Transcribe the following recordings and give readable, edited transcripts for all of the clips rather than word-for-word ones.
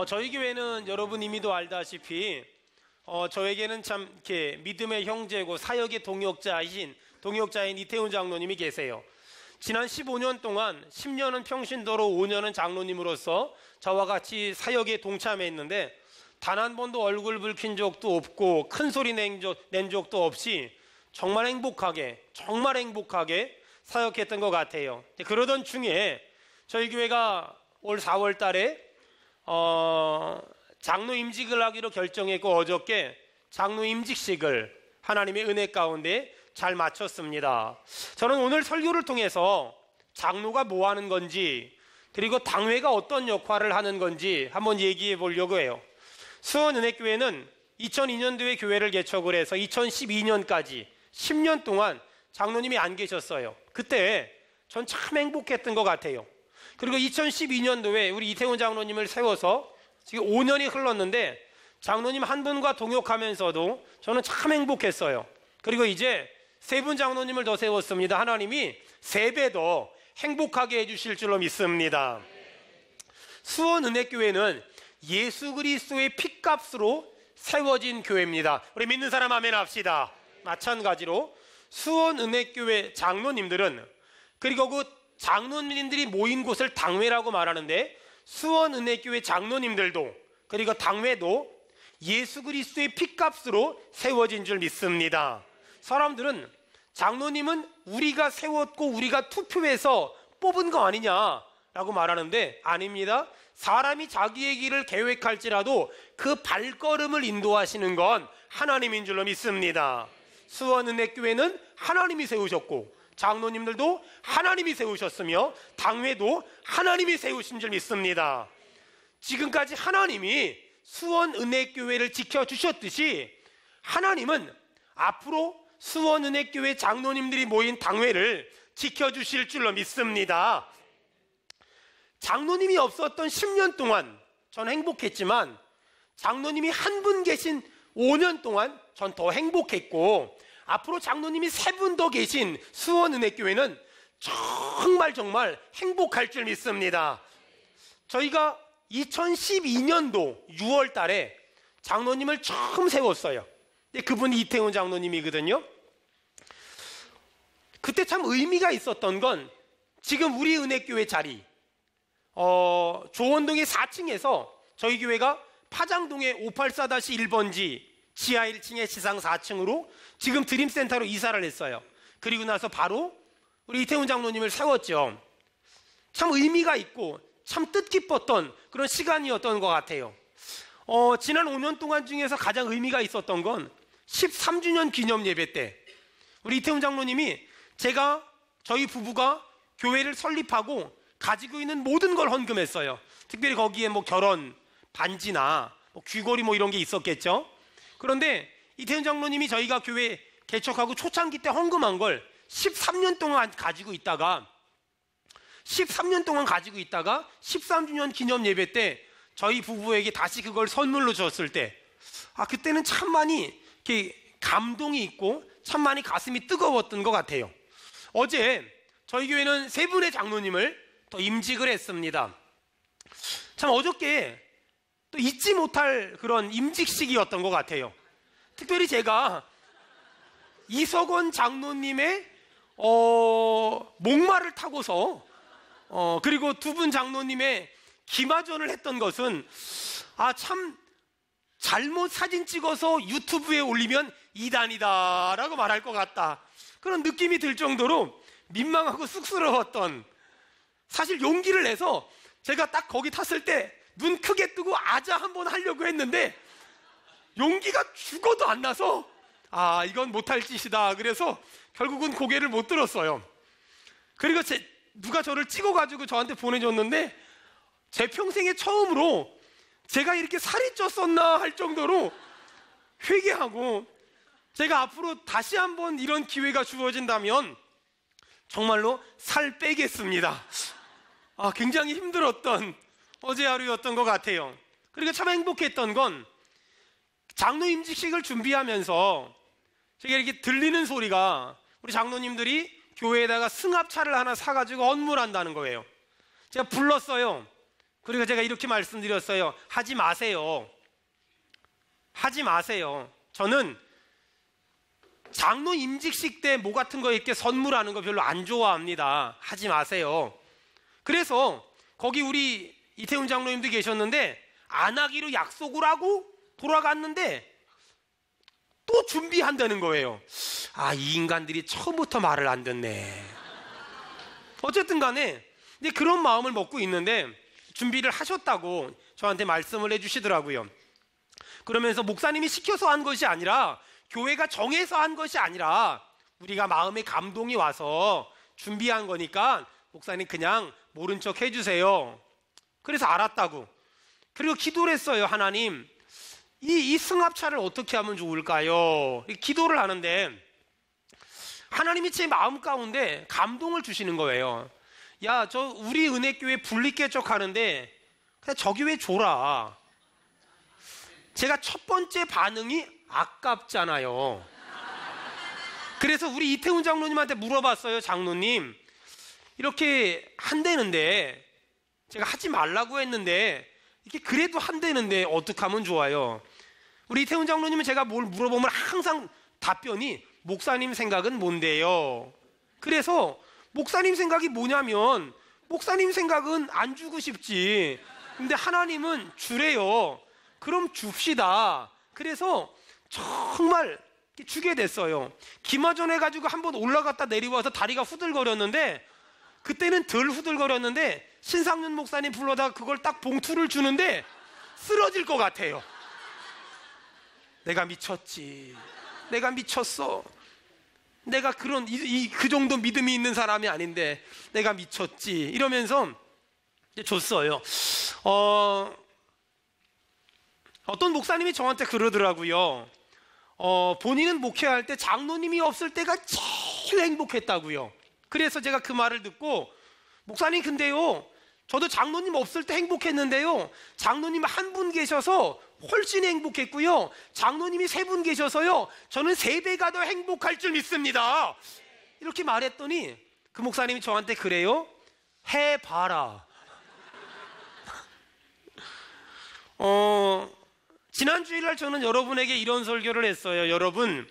저희 교회는 여러분 이미도 알다시피 저에게는 참 이렇게 믿음의 형제고 사역의 동역자인 이태훈 장로님이 계세요. 지난 15년 동안 10년은 평신도로 5년은 장로님으로서 저와 같이 사역에 동참했는데 단 한 번도 얼굴 붉힌 적도 없고 큰 소리 낸 적도 없이 정말 행복하게 사역했던 것 같아요. 그러던 중에 저희 교회가 올 4월 달에 장로 임직을 하기로 결정했고 어저께 장로 임직식을 하나님의 은혜 가운데 잘 마쳤습니다. 저는 오늘 설교를 통해서 장로가 뭐 하는 건지 그리고 당회가 어떤 역할을 하는 건지 한번 얘기해 보려고 해요. 수원은혜교회는 2002년도에 교회를 개척을 해서 2012년까지 10년 동안 장로님이 안 계셨어요. 그때 전 참 행복했던 것 같아요. 그리고 2012년도에 우리 이태훈 장로님을 세워서 지금 5년이 흘렀는데 장로님 한 분과 동역하면서도 저는 참 행복했어요. 그리고 이제 세 분 장로님을 더 세웠습니다. 하나님이 3배 더 행복하게 해주실 줄로 믿습니다. 수원은혜교회는 예수 그리스도의 피값으로 세워진 교회입니다. 우리 믿는 사람 아멘 합시다. 마찬가지로 수원은혜교회 장로님들은, 그리고 그 장로님들이 모인 곳을 당회라고 말하는데, 수원은혜교회 장로님들도 그리고 당회도 예수 그리스도의 피값으로 세워진 줄 믿습니다. 사람들은 장로님은 우리가 세웠고 우리가 투표해서 뽑은 거 아니냐라고 말하는데 아닙니다. 사람이 자기의 길을 계획할지라도 그 발걸음을 인도하시는 건 하나님인 줄로 믿습니다. 수원은혜교회는 하나님이 세우셨고 장로님들도 하나님이 세우셨으며 당회도 하나님이 세우신 줄 믿습니다. 지금까지 하나님이 수원은혜교회를 지켜주셨듯이 하나님은 앞으로 수원은혜교회 장로님들이 모인 당회를 지켜주실 줄로 믿습니다. 장로님이 없었던 10년 동안 전 행복했지만 장로님이 한 분 계신 5년 동안 전 더 행복했고, 앞으로 장로님이 3분 더 계신 수원은혜교회는 정말 행복할 줄 믿습니다. 저희가 2012년도 6월 달에 장로님을 처음 세웠어요. 그분이 이태훈 장로님이거든요. 그때 참 의미가 있었던 건 지금 우리 은혜교회 자리 조원동의 4층에서 저희 교회가 파장동의 584-1번지 지하 1층의 지상 4층으로 지금 드림센터로 이사를 했어요. 그리고 나서 바로 우리 이태훈 장로님을 세웠죠. 참 의미가 있고 참 뜻깊었던 그런 시간이었던 것 같아요. 지난 5년 동안 중에서 가장 의미가 있었던 건 13주년 기념 예배 때 우리 이태훈 장로님이 저희 부부가 교회를 설립하고 가지고 있는 모든 걸 헌금했어요. 특별히 거기에 결혼 반지나 귀걸이 이런 게 있었겠죠. 그런데 이태훈 장로님이 저희가 교회 개척하고 초창기 때 헌금한 걸 13년 동안 가지고 있다가 13주년 기념 예배 때 저희 부부에게 다시 그걸 선물로 줬을 때 그때는 참 많이 이렇게 감동이 있고 참 많이 가슴이 뜨거웠던 것 같아요. 어제 저희 교회는 3분의 장로님을 더 임직을 했습니다. 참 어저께 또 잊지 못할 그런 임직식이었던 것 같아요. 특별히 제가 이석원 장로님의 목마를 타고서 그리고 2분 장로님의 기마전을 했던 것은 참 잘못 사진 찍어서 유튜브에 올리면 이단이다 라고 말할 것 같다, 그런 느낌이 들 정도로 민망하고 쑥스러웠던, 사실 용기를 내서 제가 딱 거기 탔을 때 눈 크게 뜨고 아자 한번 하려고 했는데 용기가 죽어도 안 나서 이건 못할 짓이다, 그래서 결국은 고개를 못 들었어요. 그리고 누가 저를 찍어가지고 저한테 보내줬는데 제 평생에 처음으로 제가 이렇게 살이 쪘었나 할 정도로 회개하고, 제가 앞으로 다시 한번 이런 기회가 주어진다면 정말로 살 빼겠습니다. 굉장히 힘들었던 어제 하루였던 것 같아요. 그리고 참 행복했던 건 장로 임직식을 준비하면서 제가 이렇게 들리는 소리가 우리 장로님들이 교회에다가 승합차를 하나 사가지고 헌물한다는 거예요. 제가 불렀어요. 그리고 제가 이렇게 말씀드렸어요. 하지 마세요. 하지 마세요. 저는 장로 임직식 때 뭐 같은 거 이렇게 선물하는 거 별로 안 좋아합니다. 하지 마세요. 그래서 거기 우리 이태훈 장로님도 계셨는데 안 하기로 약속을 하고 돌아갔는데 또 준비한다는 거예요. 아, 이 인간들이 처음부터 말을 안 듣네. 어쨌든 간에 근데 그런 마음을 먹고 있는데 준비를 하셨다고 저한테 말씀을 해주시더라고요. 그러면서 목사님이 시켜서 한 것이 아니라 교회가 정해서 한 것이 아니라 우리가 마음에 감동이 와서 준비한 거니까 목사님 그냥 모른 척 해주세요. 그래서 알았다고. 그리고 기도를 했어요. 하나님, 이 승합차를 어떻게 하면 좋을까요? 기도를 하는데 하나님이 제 마음 가운데 감동을 주시는 거예요. 야, 저 우리 은혜교회 분리개척 하는데 그냥 저 교회 줘라. 제가 첫 번째 반응이 아깝잖아요. 그래서 우리 이태훈 장로님한테 물어봤어요. 장로님, 이렇게 한대는데 제가 하지 말라고 했는데 이게 그래도 한대는데 어떻게 하면 좋아요? 우리 이태훈 장로님은 제가 뭘 물어보면 항상 답변이 목사님 생각은 뭔데요? 그래서 목사님 생각이 뭐냐면 목사님 생각은 안 주고 싶지. 근데 하나님은 주래요. 그럼 줍시다. 그래서 정말 주게 됐어요. 기마전 해가지고 한번 올라갔다 내려와서 다리가 후들거렸는데 그때는 덜 후들거렸는데 신상윤 목사님 불러다가 그걸 딱 봉투를 주는데 쓰러질 것 같아요. 내가 미쳤지. 내가 미쳤어. 내가 그 정도 믿음이 있는 사람이 아닌데 내가 미쳤지. 이러면서 줬어요. 어떤 목사님이 저한테 그러더라고요. 본인은 목회할 때 장로님이 없을 때가 제일 행복했다고요. 그래서 제가 그 말을 듣고 목사님 근데요, 저도 장로님 없을 때 행복했는데요, 장로님 한 분 계셔서 훨씬 행복했고요, 장로님이 3분 계셔서요 저는 3배가 더 행복할 줄 믿습니다. 이렇게 말했더니 그 목사님이 저한테 그래요. 해봐라. 지난 주일날 저는 여러분에게 이런 설교를 했어요. 여러분,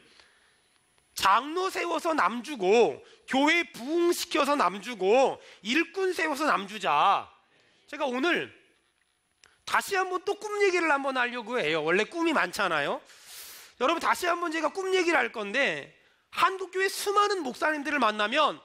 장로 세워서 남 주고 교회 부흥시켜서 남 주고 일꾼 세워서 남 주자. 제가 오늘 다시 한번 또 꿈 얘기를 한번 하려고 해요. 원래 꿈이 많잖아요. 여러분, 다시 한번 제가 꿈 얘기를 할 건데 한국교회 수많은 목사님들을 만나면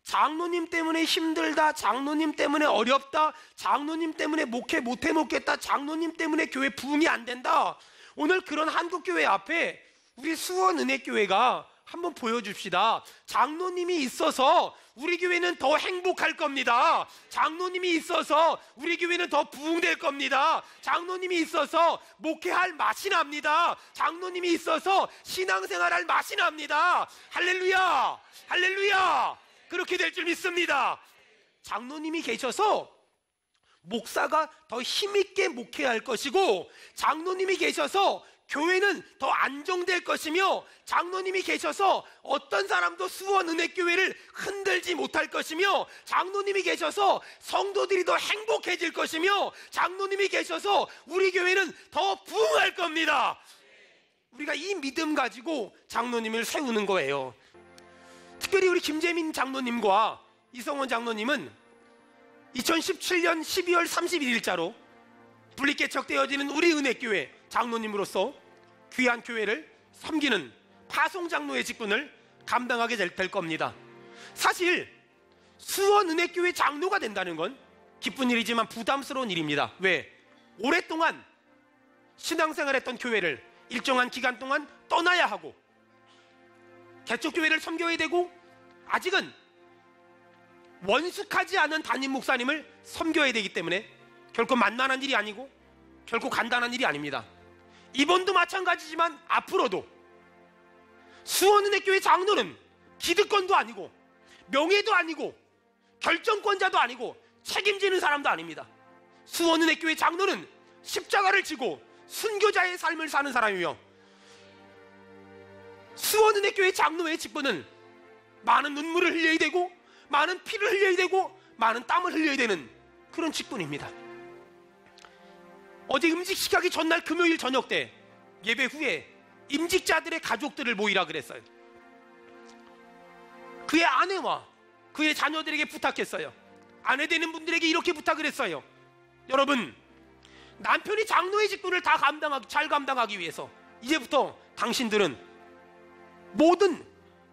장로님 때문에 힘들다, 장로님 때문에 어렵다, 장로님 때문에 목회 못해 먹겠다, 장로님 때문에 교회 부흥이 안 된다. 오늘 그런 한국교회 앞에 우리 수원은혜교회가 한번 보여줍시다. 장로님이 있어서 우리 교회는 더 행복할 겁니다. 장로님이 있어서 우리 교회는 더 부흥될 겁니다. 장로님이 있어서 목회할 맛이 납니다. 장로님이 있어서 신앙생활할 맛이 납니다. 할렐루야, 할렐루야. 그렇게 될 줄 믿습니다. 장로님이 계셔서 목사가 더 힘있게 목회할 것이고, 장로님이 계셔서 교회는 더 안정될 것이며, 장로님이 계셔서 어떤 사람도 수원은혜교회를 흔들지 못할 것이며, 장로님이 계셔서 성도들이 더 행복해질 것이며, 장로님이 계셔서 우리 교회는 더 부흥할 겁니다. 우리가 이 믿음 가지고 장로님을 세우는 거예요. 특별히 우리 김재민 장로님과 이성원 장로님은 2017년 12월 31일자로 분리개척되어지는 우리 은혜교회 장로님으로서 귀한 교회를 섬기는 파송장로의 직분을 감당하게 될 겁니다. 사실 수원은혜교회 장로가 된다는 건 기쁜 일이지만 부담스러운 일입니다. 왜? 오랫동안 신앙생활했던 교회를 일정한 기간 동안 떠나야 하고, 개척교회를 섬겨야 되고, 아직은 원숙하지 않은 담임 목사님을 섬겨야 되기 때문에 결코 만만한 일이 아니고 결코 간단한 일이 아닙니다. 이번도 마찬가지지만 앞으로도 수원은혜교회 장로는 기득권도 아니고 명예도 아니고 결정권자도 아니고 책임지는 사람도 아닙니다. 수원은혜교회 장로는 십자가를 지고 순교자의 삶을 사는 사람이며, 수원은혜교회 장로의 직분은 많은 눈물을 흘려야 되고 많은 피를 흘려야 되고 많은 땀을 흘려야 되는 그런 직분입니다. 어제 임직식하기 전날 금요일 저녁 때 예배 후에 임직자들의 가족들을 모이라 그랬어요. 그의 아내와 그의 자녀들에게 부탁했어요. 아내 되는 분들에게 이렇게 부탁을 했어요. 여러분, 남편이 장로의 직분을 잘 감당하기 위해서 이제부터 당신들은 모든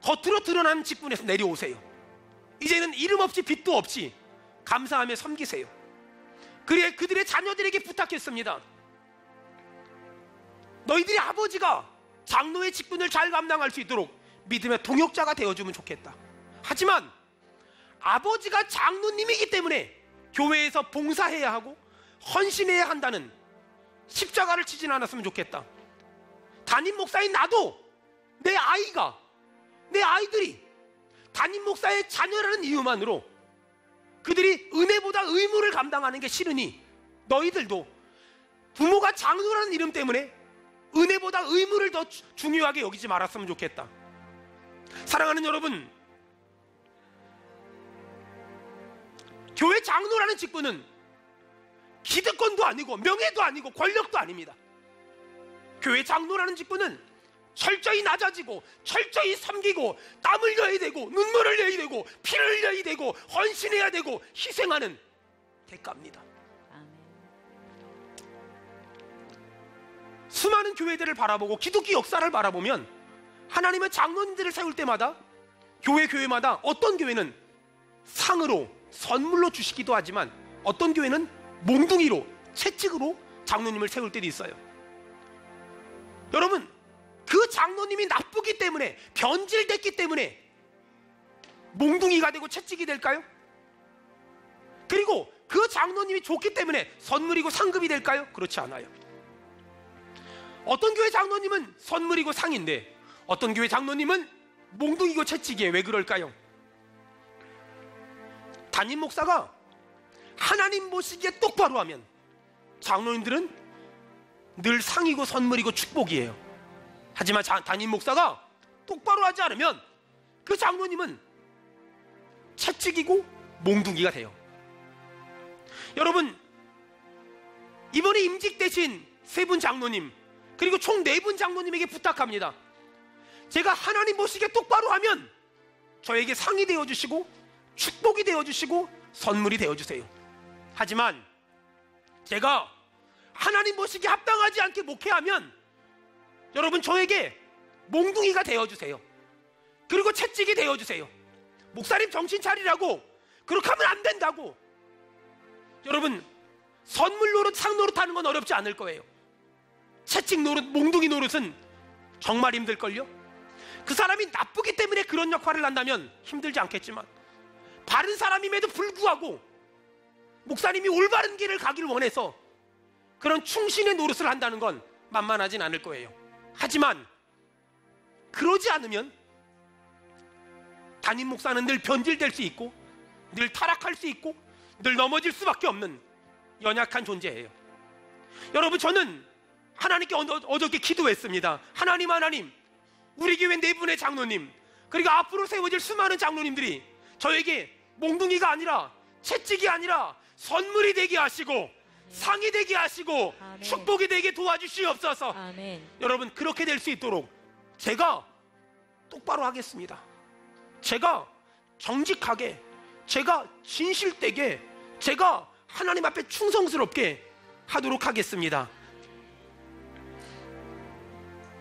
겉으로 드러나는 직분에서 내려오세요. 이제는 이름 없이 빚도 없이 감사하며 섬기세요. 그래 그들의 자녀들에게 부탁했습니다. 너희들의 아버지가 장로의 직분을 잘 감당할 수 있도록 믿음의 동역자가 되어주면 좋겠다. 하지만 아버지가 장로님이기 때문에 교회에서 봉사해야 하고 헌신해야 한다는 십자가를 치진 않았으면 좋겠다. 담임 목사인 나도 내 아이들이 담임 목사의 자녀라는 이유만으로 그들이 은혜보다 의무를 감당하는 게 싫으니 너희들도 부모가 장로라는 이름 때문에 은혜보다 의무를 더 중요하게 여기지 말았으면 좋겠다. 사랑하는 여러분, 교회 장로라는 직분은 기득권도 아니고 명예도 아니고 권력도 아닙니다. 교회 장로라는 직분은 철저히 낮아지고 철저히 섬기고 땀 흘려야 되고 눈물을 흘려야 되고 피를 흘려야 되고 헌신해야 되고 희생하는 대가입니다. 수많은 교회들을 바라보고 기독교 역사를 바라보면 하나님은 장로님들을 세울 때마다 교회마다 어떤 교회는 상으로 선물로 주시기도 하지만 어떤 교회는 몽둥이로 채찍으로 장로님을 세울 때도 있어요. 여러분, 그 장로님이 나쁘기 때문에 변질됐기 때문에 몽둥이가 되고 채찍이 될까요? 그리고 그 장로님이 좋기 때문에 선물이고 상급이 될까요? 그렇지 않아요. 어떤 교회 장로님은 선물이고 상인데 어떤 교회 장로님은 몽둥이고 채찍이에요. 왜 그럴까요? 담임 목사가 하나님 보시기에 똑바로 하면 장로님들은 늘 상이고 선물이고 축복이에요. 하지만 담임 목사가 똑바로 하지 않으면 그 장로님은 채찍이고 몽둥이가 돼요. 여러분, 이번에 임직되신 3분 장로님 그리고 총 4분 장로님에게 부탁합니다. 제가 하나님 보시기에 똑바로 하면 저에게 상이 되어주시고 축복이 되어주시고 선물이 되어주세요. 하지만 제가 하나님 보시기에 합당하지 않게 목회하면 여러분 저에게 몽둥이가 되어주세요. 그리고 채찍이 되어주세요. 목사님 정신 차리라고, 그렇게 하면 안 된다고. 여러분, 선물 노릇, 상 노릇 하는 건 어렵지 않을 거예요. 채찍 노릇, 몽둥이 노릇은 정말 힘들걸요. 그 사람이 나쁘기 때문에 그런 역할을 한다면 힘들지 않겠지만 바른 사람임에도 불구하고 목사님이 올바른 길을 가기를 원해서 그런 충신의 노릇을 한다는 건 만만하진 않을 거예요. 하지만 그러지 않으면 담임 목사는 늘 변질될 수 있고 늘 타락할 수 있고 늘 넘어질 수밖에 없는 연약한 존재예요. 여러분, 저는 하나님께 어저께 기도했습니다. 하나님, 우리 교회 4분의 장로님 그리고 앞으로 세워질 수많은 장로님들이 저에게 몽둥이가 아니라 채찍이 아니라 선물이 되게 하시고 상이 되게 하시고 아멘. 축복이 되게 도와주시옵소서. 아멘. 여러분, 그렇게 될 수 있도록 제가 똑바로 하겠습니다. 제가 정직하게, 제가 진실되게, 제가 하나님 앞에 충성스럽게 하도록 하겠습니다.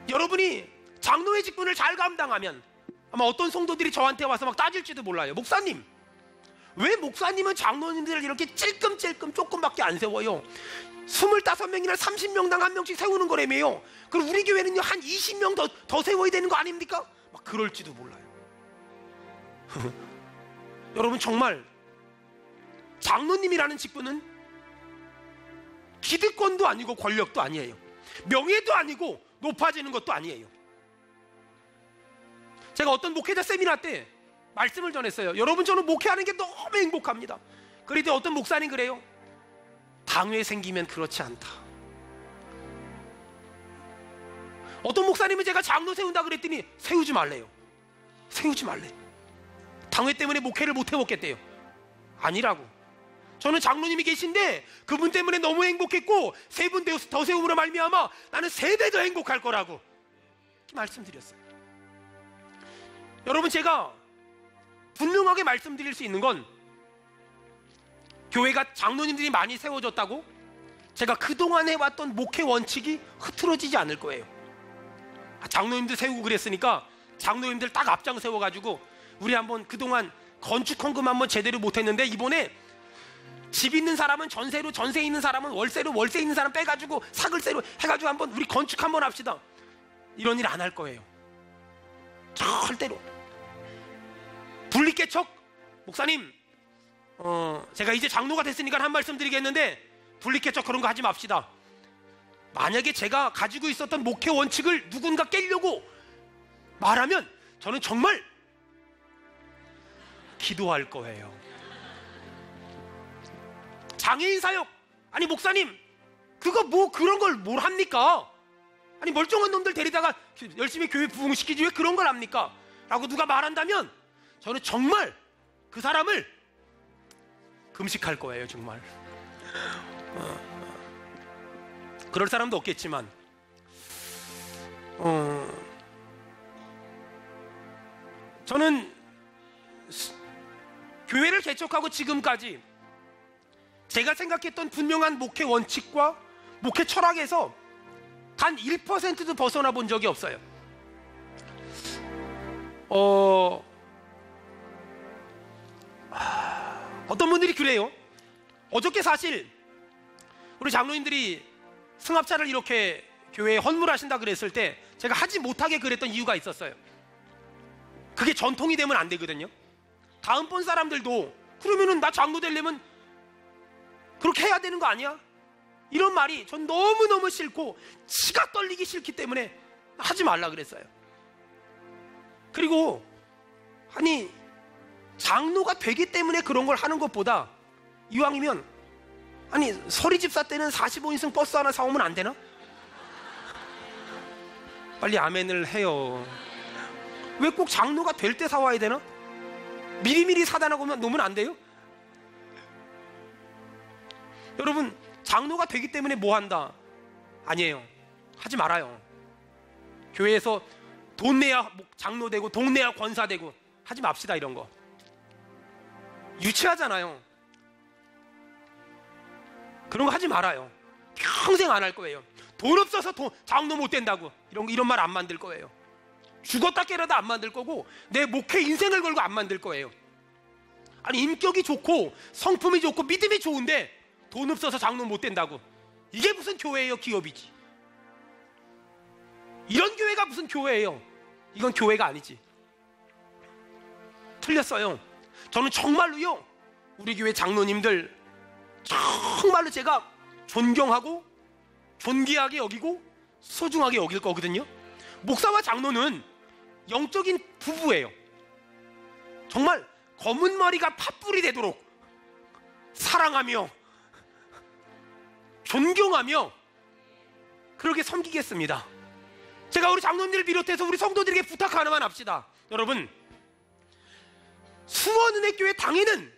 여러분이 장로의 직분을 잘 감당하면 아마 어떤 성도들이 저한테 와서 막 따질지도 몰라요. 목사님, 왜 목사님은 장로님들을 이렇게 찔끔찔끔 조금밖에 안 세워요? 25명이나 30명당 1명씩 세우는 거라며요. 그럼 우리 교회는요 한 20명 더 세워야 되는 거 아닙니까? 막 그럴지도 몰라요. 여러분, 정말 장로님이라는 직분은 기득권도 아니고 권력도 아니에요. 명예도 아니고 높아지는 것도 아니에요. 제가 어떤 목회자 세미나 때 말씀을 전했어요. 여러분, 저는 목회하는 게 너무 행복합니다. 그런데 어떤 목사님 그래요. 당회 생기면 그렇지 않다. 어떤 목사님은 제가 장로 세운다 그랬더니 세우지 말래요. 세우지 말래. 당회 때문에 목회를 못 해먹겠대요. 아니라고. 저는 장로님이 계신데 그분 때문에 너무 행복했고 세 분 더 세움으로 말미암아 나는 3배 더 행복할 거라고 말씀드렸어요. 여러분, 제가 분명하게 말씀드릴 수 있는 건 교회가 장로님들이 많이 세워졌다고 제가 그동안 해왔던 목회 원칙이 흐트러지지 않을 거예요. 장로님들 세우고 그랬으니까 장로님들 딱 앞장 세워가지고 우리 한번 그동안 건축 헌금 한번 제대로 못했는데 이번에 집 있는 사람은 전세로, 전세 있는 사람은 월세로, 월세 있는 사람 빼가지고 사글세로 해가지고 한번 우리 건축 한번 합시다. 이런 일 안 할 거예요. 절대로. 분리개척, 목사님, 제가 이제 장로가 됐으니까 한 말씀 드리겠는데 분리개척 그런 거 하지 맙시다. 만약에 제가 가지고 있었던 목회 원칙을 누군가 깨려고 말하면 저는 정말 기도할 거예요. 장애인 사역, 아니 목사님 그거 뭐 그런 걸 뭘 합니까? 아니 멀쩡한 놈들 데리다가 열심히 교회 부흥시키지 왜 그런 걸 합니까? 라고 누가 말한다면 저는 정말 그 사람을 금식할 거예요. 정말 그럴 사람도 없겠지만 저는 교회를 개척하고 지금까지 제가 생각했던 분명한 목회 원칙과 목회 철학에서 단 1%도 벗어나 본 적이 없어요. 어떤 분들이 그래요. 어저께 사실 우리 장로님들이 승합차를 이렇게 교회에 헌물하신다 그랬을 때 제가 하지 못하게 그랬던 이유가 있었어요. 그게 전통이 되면 안 되거든요. 다음번 사람들도 그러면은 나 장로 되려면 그렇게 해야 되는 거 아니야? 이런 말이 전 너무너무 싫고 치가 떨리기 싫기 때문에 하지 말라 그랬어요. 그리고 아니 장로가 되기 때문에 그런 걸 하는 것보다 이왕이면 아니 서리집사 때는 45인승 버스 하나 사오면 안 되나? 빨리 아멘을 해요. 왜 꼭 장로가 될 때 사와야 되나? 미리미리 사다 놓으면 안 돼요? 여러분, 장로가 되기 때문에 뭐 한다? 아니에요. 하지 말아요. 교회에서 돈 내야 장로 되고 돈 내야 권사 되고 하지 맙시다. 이런 거 유치하잖아요. 그런 거 하지 말아요. 평생 안 할 거예요. 돈 없어서 장로 못 된다고 이런 말 안 만들 거예요. 죽었다 깨라도 안 만들 거고 내 목회 인생을 걸고 안 만들 거예요. 아니 인격이 좋고 성품이 좋고 믿음이 좋은데 돈 없어서 장로 못 된다고, 이게 무슨 교회예요? 기업이지. 이런 교회가 무슨 교회예요? 이건 교회가 아니지. 틀렸어요. 저는 정말로요 우리 교회 장로님들 정말로 제가 존경하고 존귀하게 여기고 소중하게 여길 거거든요. 목사와 장로는 영적인 부부예요. 정말 검은 머리가 팥불이 되도록 사랑하며 존경하며 그렇게 섬기겠습니다. 제가 우리 장로님들을 비롯해서 우리 성도들에게 부탁 하나만 합시다. 여러분, 수원은혜교회 당에는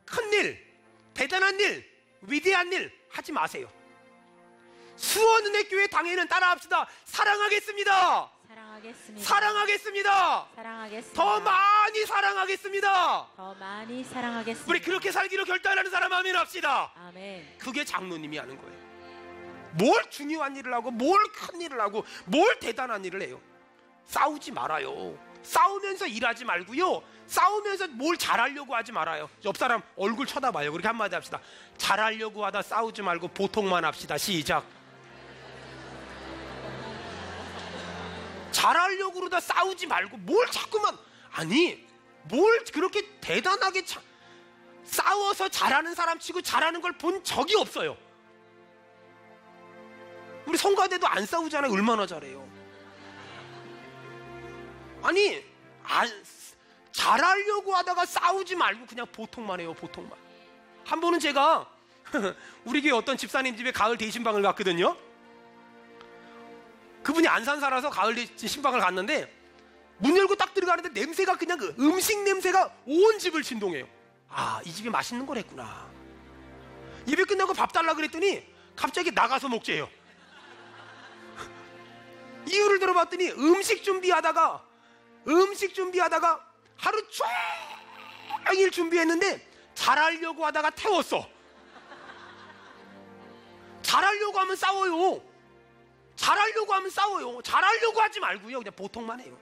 큰일, 대단한 일, 위대한 일 하지 마세요. 수원은혜교회 당에는 따라합시다. 사랑하겠습니다. 사랑하겠습니다. 사랑하겠습니다. 사랑하겠습니다. 더 많이 사랑하겠습니다. 더 많이 사랑하겠습니다. 우리 그렇게 살기로 결단하는 사람 아멘 합시다. 아멘. 그게 장로님이 하는 거예요. 뭘 중요한 일을 하고 뭘 큰 일을 하고 뭘 대단한 일을 해요. 싸우지 말아요. 싸우면서 일하지 말고요. 싸우면서 뭘 잘하려고 하지 말아요. 옆 사람 얼굴 쳐다봐요. 그렇게 한마디 합시다. 잘하려고 하다 싸우지 말고 보통만 합시다. 시작. 잘하려고 그러다 싸우지 말고 뭘 자꾸만, 아니 뭘 그렇게 대단하게 싸워서 잘하는 사람 치고 잘하는 걸 본 적이 없어요. 우리 성가대도 안 싸우잖아요. 얼마나 잘해요. 아니 잘하려고 하다가 싸우지 말고 그냥 보통만 해요. 보통만. 한 번은 제가 우리 교회 어떤 집사님 집에 가을 대신방을 갔거든요. 그분이 안산 살아서 가을 대신방을 갔는데 문 열고 딱 들어가는데 냄새가 그냥 그 음식 냄새가 온 집을 진동해요. 아, 이 집이 맛있는 걸 했구나. 예배 끝나고 밥 달라 그랬더니 갑자기 나가서 먹재요. 이유를 들어봤더니 음식 준비하다가 하루 종일 준비했는데 잘하려고 하다가 태웠어. 잘하려고 하면 싸워요. 잘하려고 하지 말고요, 그냥 보통만 해요.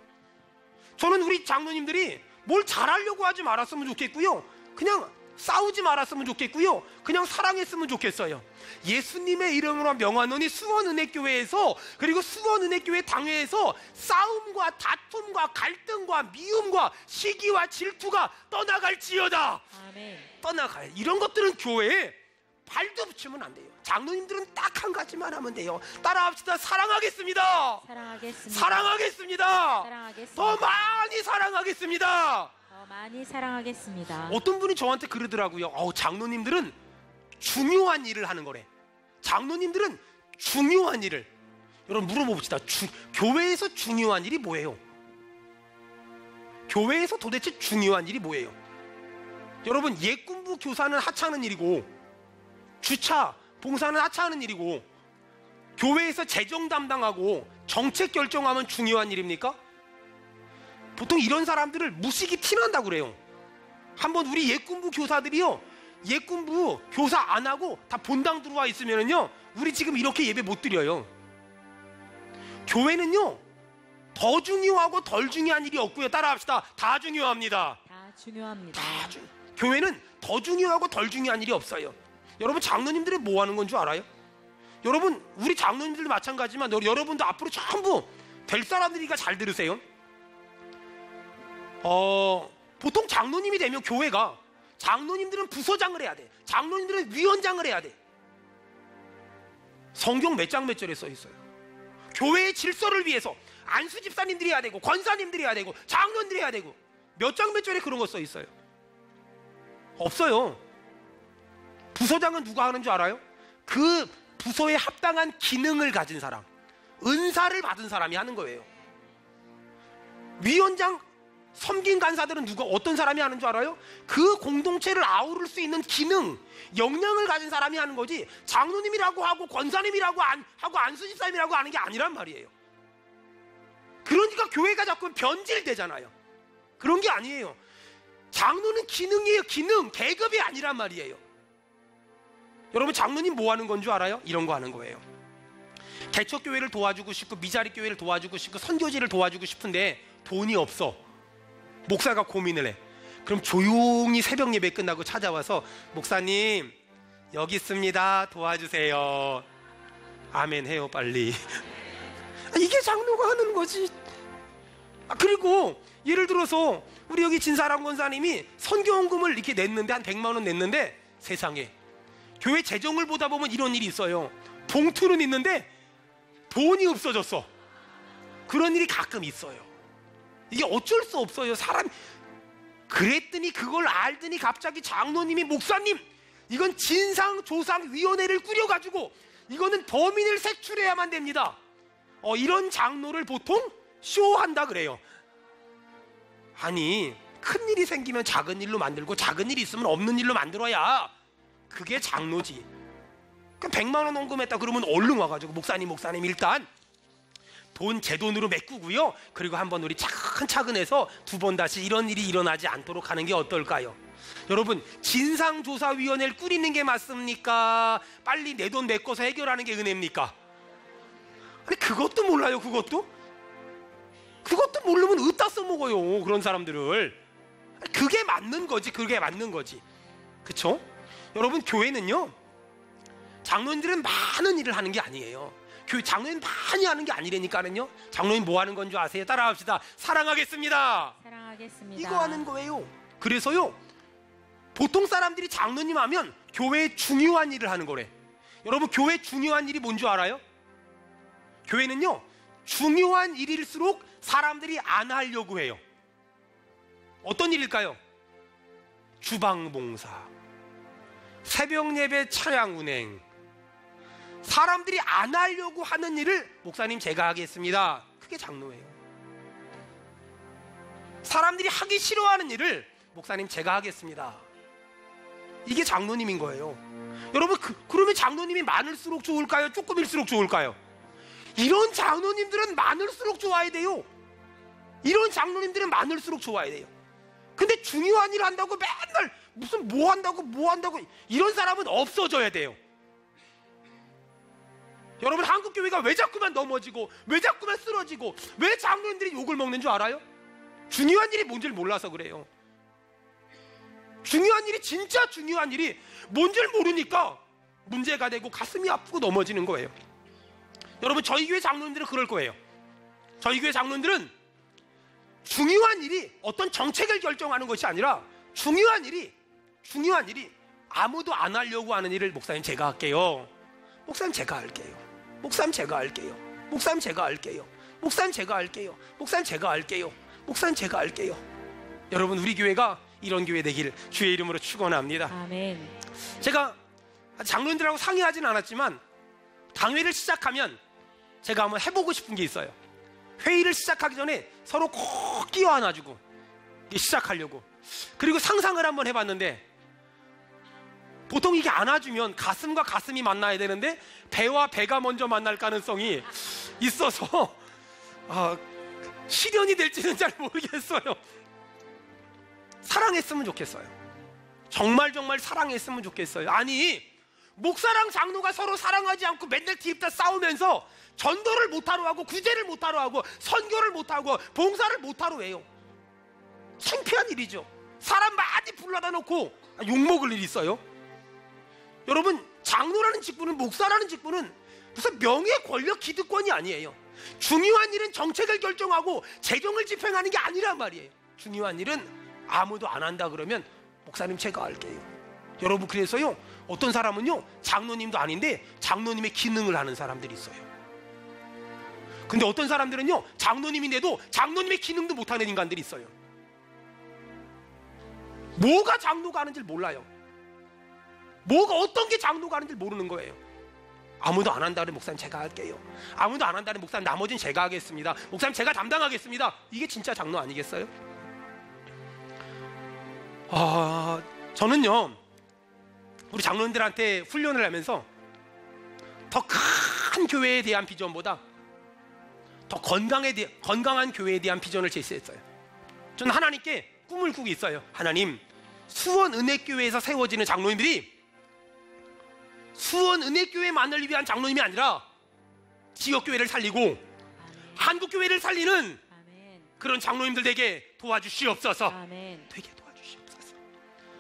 저는 우리 장로님들이 뭘 잘하려고 하지 말았으면 좋겠고요, 그냥 싸우지 말았으면 좋겠고요, 그냥 사랑했으면 좋겠어요. 예수님의 이름으로 명하노니 수원은혜교회에서, 그리고 수원은혜교회 당회에서 싸움과 다툼과 갈등과 미움과 시기와 질투가 떠나갈지어다. 아멘. 떠나가요. 이런 것들은 교회에 발도 붙이면 안 돼요. 장로님들은 딱 한 가지만 하면 돼요. 따라합시다. 사랑하겠습니다. 더 많이 사랑하겠습니다. 더 많이 사랑하겠습니다. 어떤 분이 저한테 그러더라고요. 장로님들은 중요한 일을 하는 거래. 장로님들은 중요한 일을. 여러분 물어봅시다. 교회에서 중요한 일이 뭐예요? 교회에서 도대체 중요한 일이 뭐예요? 여러분, 예꾼부 교사는 하찮은 일이고, 주차 봉사는 하찮은 일이고, 교회에서 재정 담당하고 정책 결정하면 중요한 일입니까? 보통 이런 사람들을 무식이 티난다고 그래요. 한번 우리 예꾼부 교사들이요, 예꾼부 교사 안 하고 다 본당 들어와 있으면은요, 우리 지금 이렇게 예배 못 드려요. 교회는요, 더 중요하고 덜 중요한 일이 없고요. 따라합시다. 다 중요합니다. 교회는 더 중요하고 덜 중요한 일이 없어요. 여러분, 장로님들이 뭐 하는 건 줄 알아요? 여러분, 우리 장로님들도 마찬가지지만 여러분도 앞으로 전부 될 사람들이니까 잘 들으세요. 보통 장로님이 되면 교회가, 장로님들은 부서장을 해야 돼. 장로님들은 위원장을 해야 돼. 성경 몇 장 몇 절에 써 있어요. 교회의 질서를 위해서 안수 집사님들이 해야 되고, 권사님들이 해야 되고, 장로님들이 해야 되고, 몇 장 몇 절에 그런 거 써 있어요? 없어요. 부서장은 누가 하는 줄 알아요? 그 부서에 합당한 기능을 가진 사람, 은사를 받은 사람이 하는 거예요. 위원장, 섬긴 간사들은 어떤 사람이 하는 줄 알아요? 그 공동체를 아우를 수 있는 기능, 역량을 가진 사람이 하는 거지, 장로님이라고 하고 권사님이라고 하고 안수집사님이라고 하는 게 아니란 말이에요. 그러니까 교회가 자꾸 변질되잖아요. 그런 게 아니에요. 장로는 기능이에요. 기능, 계급이 아니란 말이에요. 여러분, 장로님 뭐 하는 건 줄 알아요? 이런 거 하는 거예요. 개척교회를 도와주고 싶고, 미자립교회를 도와주고 싶고, 선교지를 도와주고 싶은데 돈이 없어. 목사가 고민을 해. 그럼 조용히 새벽 예배 끝나고 찾아와서, 목사님 여기 있습니다, 도와주세요. 아멘 해요, 빨리. 이게 장로가 하는 거지. 그리고 예를 들어서 우리 여기 진사랑 권사님이 선교헌금을 이렇게 냈는데, 한 100만 원 냈는데, 세상에 교회 재정을 보다 보면 이런 일이 있어요. 봉투는 있는데 돈이 없어졌어. 그런 일이 가끔 있어요. 이게 어쩔 수 없어요. 사람, 그랬더니 그걸 알더니 갑자기 장로님이, 목사님 이건 진상조사위원회를 꾸려가지고 이거는 범인을 색출해야만 됩니다. 이런 장로를 보통 쇼한다 그래요. 아니, 큰 일이 생기면 작은 일로 만들고, 작은 일이 있으면 없는 일로 만들어야 그게 장로지. 그럼 100만 원 헌금했다 그러면 얼른 와가지고, 목사님 일단 돈 제 돈으로 메꾸고요, 그리고 한번 우리 차근차근 해서 두 번 다시 이런 일이 일어나지 않도록 하는 게 어떨까요? 여러분, 진상조사위원회를 꾸리는 게 맞습니까? 빨리 내 돈 메꿔서 해결하는 게 은혜입니까? 아니, 그것도 몰라요. 그것도 모르면 어디다 써먹어요, 그런 사람들을. 그게 맞는 거지. 그쵸? 여러분, 교회는요, 장로님들은 많은 일을 하는 게 아니에요. 교회 장로님 많이 하는 게 아니라니까는요. 장로님 뭐 하는 건 줄 아세요? 따라합시다. 사랑하겠습니다. 이거 하는 거예요. 그래서요, 보통 사람들이 장로님 하면 교회에 중요한 일을 하는 거래. 여러분, 교회 중요한 일이 뭔 줄 알아요? 교회는요, 중요한 일일수록 사람들이 안 하려고 해요. 어떤 일일까요? 주방봉사, 새벽 예배 차량 운행. 사람들이 안 하려고 하는 일을 목사님 제가 하겠습니다. 그게 장로예요. 사람들이 하기 싫어하는 일을 목사님 제가 하겠습니다. 이게 장로님인 거예요. 여러분, 그러면 장로님이 많을수록 좋을까요? 조금일수록 좋을까요? 이런 장로님들은 많을수록 좋아야 돼요. 이런 장로님들은 많을수록 좋아야 돼요. 근데 중요한 일 한다고 맨날 무슨 뭐 한다고 이런 사람은 없어져야 돼요. 여러분, 한국교회가 왜 자꾸만 넘어지고 왜 자꾸만 쓰러지고 왜 장로님들이 욕을 먹는 줄 알아요? 중요한 일이 뭔지를 몰라서 그래요. 중요한 일이, 진짜 중요한 일이 뭔지를 모르니까 문제가 되고 가슴이 아프고 넘어지는 거예요. 여러분, 저희 교회 장로님들은 그럴 거예요. 저희 교회 장로님들은 중요한 일이 어떤 정책을 결정하는 것이 아니라 중요한 일이 아무도 안 하려고 하는 일을 목사님 제가 할게요. 목사님 제가 할게요. 목사님 제가 할게요. 목사님 제가 할게요. 목사님 제가 할게요. 목사님 제가 할게요. 목사님 제가 할게요. 여러분, 우리 교회가 이런 교회 되기를 주의 이름으로 축원합니다. 아멘. 제가 장로님들하고 상의하진 않았지만 당회를 시작하면 제가 한번 해보고 싶은 게 있어요. 회의를 시작하기 전에 서로 꼭 끼워 안아주고 시작하려고. 그리고 상상을 한번 해봤는데, 보통 이게 안아주면 가슴과 가슴이 만나야 되는데 배와 배가 먼저 만날 가능성이 있어서 실현이 될지는 잘 모르겠어요. 사랑했으면 좋겠어요. 정말 사랑했으면 좋겠어요. 아니, 목사랑 장로가 서로 사랑하지 않고 맨날 뒤집다 싸우면서 전도를 못하러 하고 구제를 못하러 하고 선교를 못하고 봉사를 못하러 해요. 창피한 일이죠. 사람 많이 불러다 놓고 욕먹을 일이 있어요. 여러분, 장로라는 직분은, 목사라는 직분은 무슨 명예, 권력, 기득권이 아니에요. 중요한 일은 정책을 결정하고 재정을 집행하는 게 아니란 말이에요. 중요한 일은 아무도 안 한다 그러면 목사님 제가 할게요. 여러분, 그래서요, 어떤 사람은요 장로님도 아닌데 장로님의 기능을 하는 사람들이 있어요. 근데 어떤 사람들은요 장로님인데도 장로님의 기능도 못하는 인간들이 있어요. 뭐가 장로가 하는지 몰라요. 뭐가 어떤 게 장로가 하는지 모르는 거예요. 아무도 안 한다는 목사님 제가 할게요. 아무도 안 한다는 목사님 나머지는 제가 하겠습니다. 목사님 제가 담당하겠습니다. 이게 진짜 장로 아니겠어요? 저는요 우리 장로님들한테 훈련을 하면서 더 큰 교회에 대한 비전보다 더 건강한 교회에 대한 비전을 제시했어요. 저는 하나님께 꿈을 꾸고 있어요. 하나님, 수원은혜교회에서 세워지는 장로님들이 수원은혜교회만을 위한 장로님이 아니라 지역교회를 살리고 한국교회를 살리는 그런 장로님들 되게 도와주시옵소서. 되게 도와주시옵소서.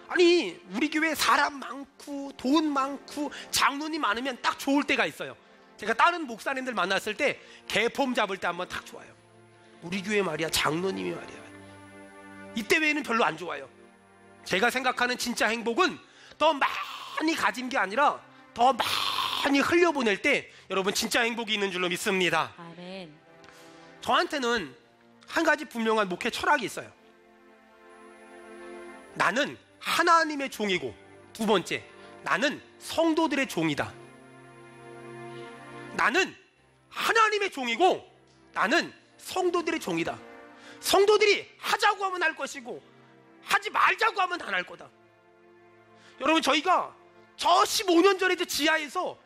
아니, 우리 교회 사람 많고 돈 많고 장로님 많으면 딱 좋을 때가 있어요. 제가 다른 목사님들 만났을 때 개폼 잡을 때 한번 딱 좋아요. 우리 교회 말이야, 장로님이 말이야, 이때 외에는 별로 안 좋아요. 제가 생각하는 진짜 행복은 더 많이 가진 게 아니라 더 많이 흘려보낼 때 여러분 진짜 행복이 있는 줄로 믿습니다. 아멘. 저한테는 한 가지 분명한 목회 철학이 있어요. 나는 하나님의 종이고, 두 번째, 나는 성도들의 종이다. 나는 하나님의 종이고 나는 성도들의 종이다. 성도들이 하자고 하면 할 것이고 하지 말자고 하면 안 할 거다. 여러분, 저희가 저 15년 전에 지하에서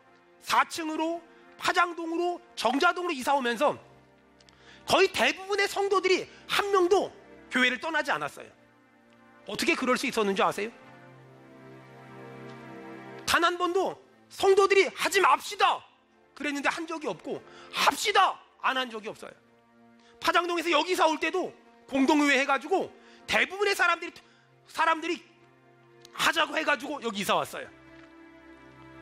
4층으로 파장동으로 정자동으로 이사 오면서 거의 대부분의 성도들이 한 명도 교회를 떠나지 않았어요. 어떻게 그럴 수 있었는지 아세요? 단 한 번도 성도들이 하지 맙시다 그랬는데 한 적이 없고 합시다 안 한 적이 없어요. 파장동에서 여기 이사 올 때도 공동의회 해가지고 대부분의 사람들이 하자고 해가지고 여기 이사 왔어요.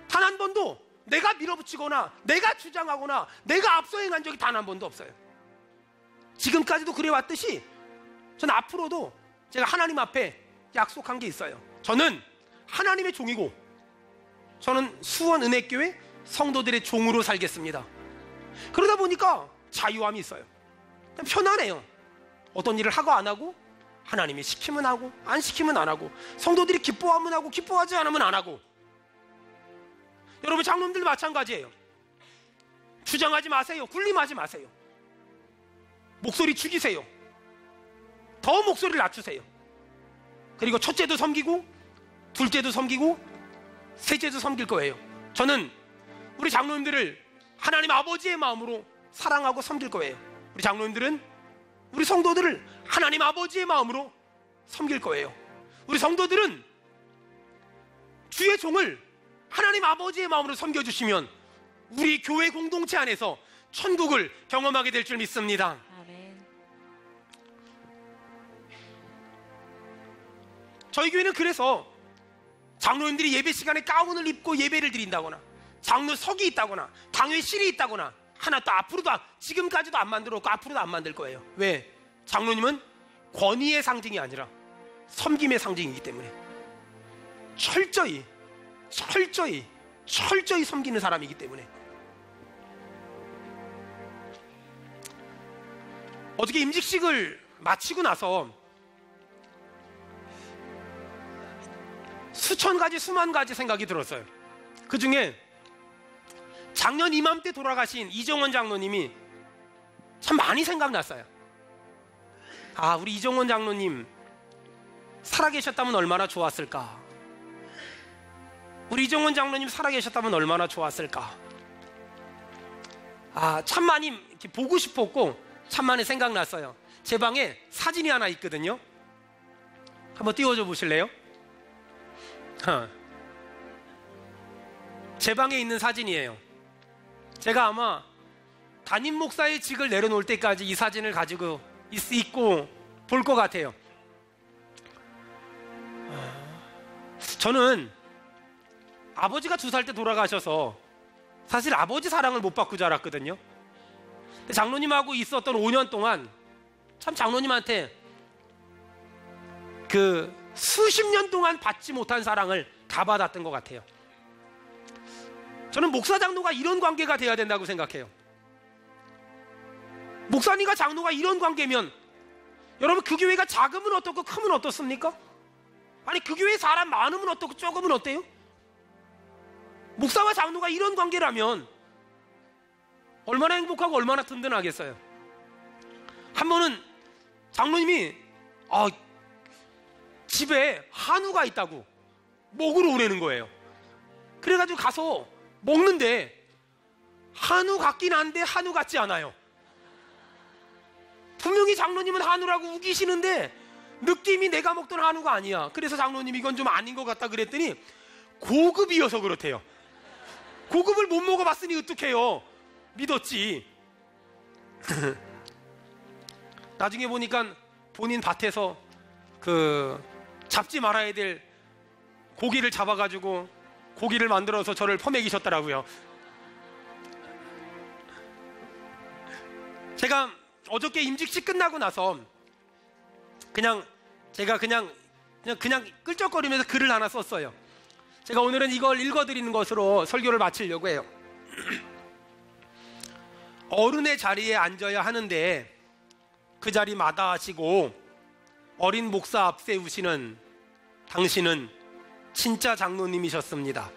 단 한 번도 내가 밀어붙이거나 내가 주장하거나 내가 앞서 행한 적이 단 한 번도 없어요. 지금까지도 그래왔듯이 저는 앞으로도 제가 하나님 앞에 약속한 게 있어요. 저는 하나님의 종이고 저는 수원은혜교회 성도들의 종으로 살겠습니다. 그러다 보니까 자유함이 있어요. 편안해요. 어떤 일을 하고 안 하고, 하나님이 시키면 하고 안 시키면 안 하고, 성도들이 기뻐하면 하고 기뻐하지 않으면 안 하고. 여러분, 장로님들 마찬가지예요. 주장하지 마세요. 군림하지 마세요. 목소리 죽이세요. 더 목소리를 낮추세요. 그리고 첫째도 섬기고 둘째도 섬기고 셋째도 섬길 거예요. 저는 우리 장로님들을 하나님 아버지의 마음으로 사랑하고 섬길 거예요. 우리 장로님들은 우리 성도들을 하나님 아버지의 마음으로 섬길 거예요. 우리 성도들은 주의 종을 하나님 아버지의 마음으로 섬겨주시면 우리 교회 공동체 안에서 천국을 경험하게 될 줄 믿습니다. 아멘. 저희 교회는 그래서 장로님들이 예배 시간에 가운을 입고 예배를 드린다거나 장로석이 있다거나 당회실이 있다거나 하나 또 앞으로도 지금까지도 안 만들었고 앞으로도 안 만들 거예요. 왜? 장로님은 권위의 상징이 아니라 섬김의 상징이기 때문에 철저히 섬기는 사람이기 때문에. 어저께 임직식을 마치고 나서 수천 가지 수만 가지 생각이 들었어요. 그 중에 작년 이맘때 돌아가신 이정원 장로님이 참 많이 생각났어요. 아, 우리 이정원 장로님 살아계셨다면 얼마나 좋았을까. 우리 이정원 장로님 살아계셨다면 얼마나 좋았을까. 아, 참 많이 이렇게 보고 싶었고 참 많이 생각났어요. 제 방에 사진이 하나 있거든요. 한번 띄워줘 보실래요? 제 방에 있는 사진이에요. 제가 아마 담임 목사의 직을 내려놓을 때까지 이 사진을 가지고 있고 볼 것 같아요. 저는 아버지가 2살 때 돌아가셔서 사실 아버지 사랑을 못 받고 자랐거든요. 근데 장로님하고 있었던 5년 동안 참 장로님한테 그 수십 년 동안 받지 못한 사랑을 다 받았던 것 같아요. 저는 목사 장로가 이런 관계가 돼야 된다고 생각해요. 목사님과 장로가 이런 관계면 여러분 그 교회가 작으면 어떻고 크면 어떻습니까? 아니 그 교회에 사람 많으면 어떻고 적으면 어때요? 목사와 장로가 이런 관계라면 얼마나 행복하고 얼마나 든든하겠어요. 한 번은 장로님이 집에 한우가 있다고 먹으러 오라는 거예요. 그래가지고 가서 먹는데 한우 같긴 한데 한우 같지 않아요. 분명히 장로님은 한우라고 우기시는데 느낌이 내가 먹던 한우가 아니야. 그래서 장로님 이건 좀 아닌 것 같다 그랬더니 고급이어서 그렇대요. 고급을 못 먹어봤으니 어떡해요. 믿었지. 나중에 보니까 본인 밭에서 그 잡지 말아야 될 고기를 잡아가지고 고기를 만들어서 저를 퍼먹이셨더라고요. 제가 어저께 임직식 끝나고 나서 제가 그냥 끌적거리면서 글을 하나 썼어요. 제가 오늘은 이걸 읽어드리는 것으로 설교를 마치려고 해요. 어른의 자리에 앉아야 하는데 그 자리 마다하시고 어린 목사 앞 세우시는 당신은 진짜 장로님이셨습니다.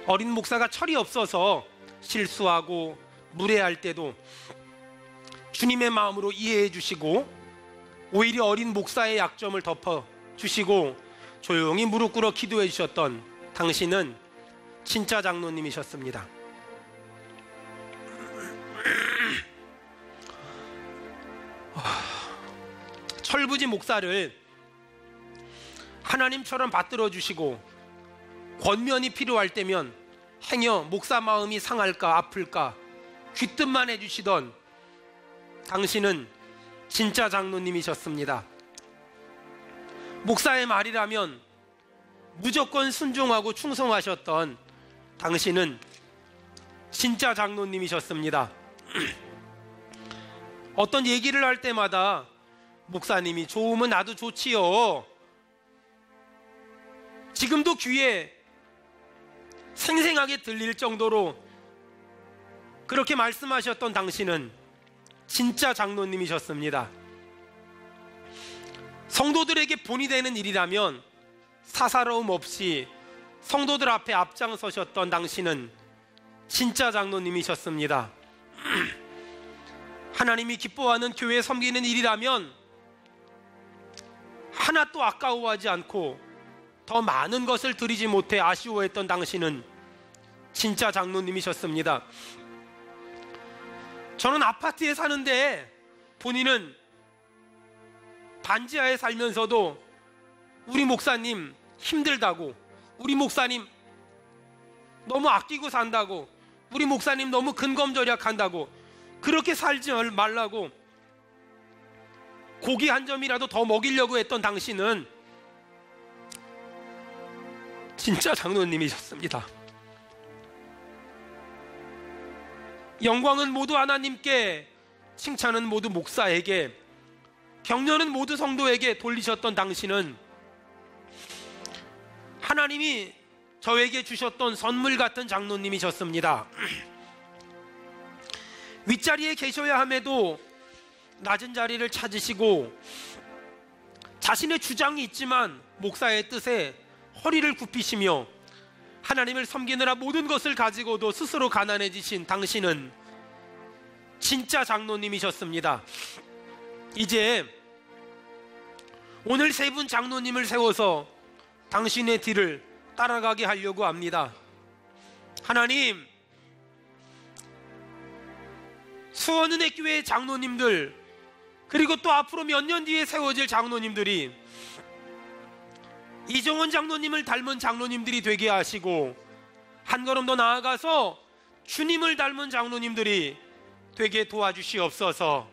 어린 목사가 철이 없어서 실수하고 무례할 때도 주님의 마음으로 이해해 주시고 오히려 어린 목사의 약점을 덮어 주시고 조용히 무릎 꿇어 기도해 주셨던 당신은 진짜 장로님이셨습니다. 철부지 목사를 하나님처럼 받들어 주시고 권면이 필요할 때면 행여 목사 마음이 상할까 아플까 귀뜸만 해주시던 당신은 진짜 장로님이셨습니다. 목사의 말이라면 무조건 순종하고 충성하셨던 당신은 진짜 장로님이셨습니다. 어떤 얘기를 할 때마다 목사님이 좋으면 나도 좋지요. 지금도 귀에 생생하게 들릴 정도로 그렇게 말씀하셨던 당신은 진짜 장로님이셨습니다. 성도들에게 본이 되는 일이라면 사사로움 없이 성도들 앞에 앞장서셨던 당신은 진짜 장로님이셨습니다. 하나님이 기뻐하는 교회 섬기는 일이라면 하나도 아까워하지 않고 더 많은 것을 드리지 못해 아쉬워했던 당신은 진짜 장로님이셨습니다. 저는 아파트에 사는데 본인은 반지하에 살면서도 우리 목사님 힘들다고, 우리 목사님 너무 아끼고 산다고, 우리 목사님 너무 근검절약한다고, 그렇게 살지 말라고 고기 한 점이라도 더 먹이려고 했던 당신은 진짜 장로님이셨습니다. 영광은 모두 하나님께, 칭찬은 모두 목사에게, 격려는 모두 성도에게 돌리셨던 당신은 하나님이 저에게 주셨던 선물 같은 장로님이셨습니다. 윗자리에 계셔야 함에도 낮은 자리를 찾으시고 자신의 주장이 있지만 목사의 뜻에 허리를 굽히시며 하나님을 섬기느라 모든 것을 가지고도 스스로 가난해지신 당신은 진짜 장로님이셨습니다. 이제 오늘 세 분 장로님을 세워서 당신의 뒤를 따라가게 하려고 합니다. 하나님, 수원은혜교회 장로님들, 그리고 또 앞으로 몇 년 뒤에 세워질 장로님들이 이정원 장로님을 닮은 장로님들이 되게 하시고, 한 걸음 더 나아가서 주님을 닮은 장로님들이 되게 도와주시옵소서.